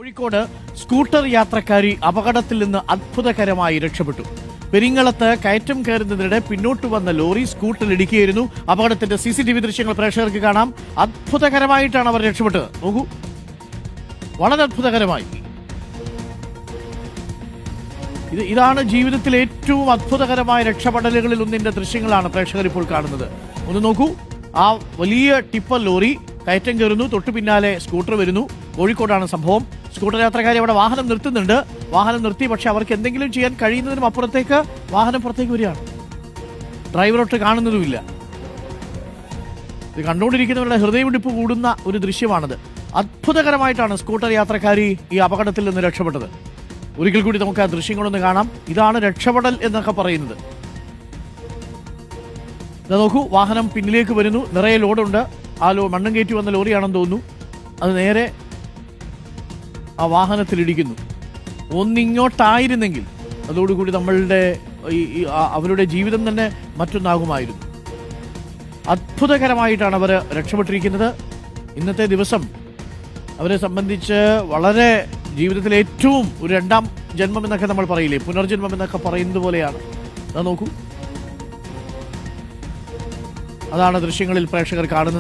Kozhikode scooter യാത്രക്കാരി അപകടത്തിൽ നിന്ന് അത്ഭുതകരമായി രക്ഷപ്പെട്ടു. പെരിങ്ങളത്ത് കയറ്റം കയറുന്നതിനിടെ പിന്നോട്ട് വന്ന ലോറി സ്കൂട്ടറിൽ ഇടിക്കുകയായിരുന്നു. അപകടത്തിന്റെ CCTV ദൃശ്യങ്ങൾ പ്രേക്ഷകർക്ക് കാണാം. അത്ഭുതകരമായിട്ടാണ് അവർ രക്ഷപ്പെട്ടത്. നോക്കൂ, വളരെ അത്ഭുതകരമായി. ഇതാണ് ജീവിതത്തിലെ ഏറ്റവും അത്ഭുതകരമായ രക്ഷപ്പെടലുകളിൽ ഒന്നിന്റെ ദൃശ്യങ്ങളാണ് പ്രേക്ഷകർ ഇപ്പോൾ കാണുന്നത്. ഒന്ന് നോക്കൂ, ആ വലിയ ടിപ്പർ ലോറി കയറ്റം കയറുന്നു, തൊട്ടു പിന്നാലെ സ്കൂട്ടർ വരുന്നു. കോഴിക്കോടാണ് സംഭവം. സ്കൂട്ടർ യാത്രക്കാരി അവിടെ വാഹനം നിർത്തുന്നുണ്ട്. വാഹനം നിർത്തി, പക്ഷെ അവർക്ക് എന്തെങ്കിലും ചെയ്യാൻ കഴിയുന്നതിനും അപ്പുറത്തേക്ക് വാഹനം പുറത്തേക്ക് വരികയാണ്. ഡ്രൈവറൊട്ട് കാണുന്നതുമില്ല. ഇത് കണ്ടുകൊണ്ടിരിക്കുന്നവരുടെ ഹൃദയമിടിപ്പ് കൂടുന്ന ഒരു ദൃശ്യമാണത്. അത്ഭുതകരമായിട്ടാണ് സ്കൂട്ടർ യാത്രക്കാരി ഈ അപകടത്തിൽ നിന്ന് രക്ഷപ്പെട്ടത്. ഒരിക്കൽ കൂടി നമുക്ക് ആ ദൃശ്യങ്ങളൊന്ന് കാണാം. ഇതാണ് രക്ഷപ്പെടൽ എന്നൊക്കെ പറയുന്നത്. ഇത് നോക്കൂ, വാഹനം പിന്നിലേക്ക് വരുന്നു, നിറയെ ലോഡുണ്ട്. ആ മണ്ണും കയറ്റി വന്ന ലോറിയാണെന്ന് തോന്നുന്നു. അത് നേരെ ആ വാഹനത്തിലിടിക്കുന്നു. ഒന്നിങ്ങോട്ടായിരുന്നെങ്കിൽ അതോടുകൂടി നമ്മളുടെ അവരുടെ ജീവിതം തന്നെ മറ്റൊന്നാകുമായിരുന്നു. അത്ഭുതകരമായിട്ടാണ് അവർ രക്ഷപ്പെട്ടിരിക്കുന്നത്. ഇന്നത്തെ ദിവസം അവരെ സംബന്ധിച്ച് വളരെ ജീവിതത്തിലെ ഏറ്റവും ഒരു രണ്ടാം ജന്മം എന്നൊക്കെ നമ്മൾ പറയില്ലേ, പുനർജന്മം എന്നൊക്കെ പറയുന്നത് പോലെയാണ്. അത് നോക്കൂ, അതാണ് ദൃശ്യങ്ങളിൽ പ്രേക്ഷകർ കാണുന്നത്.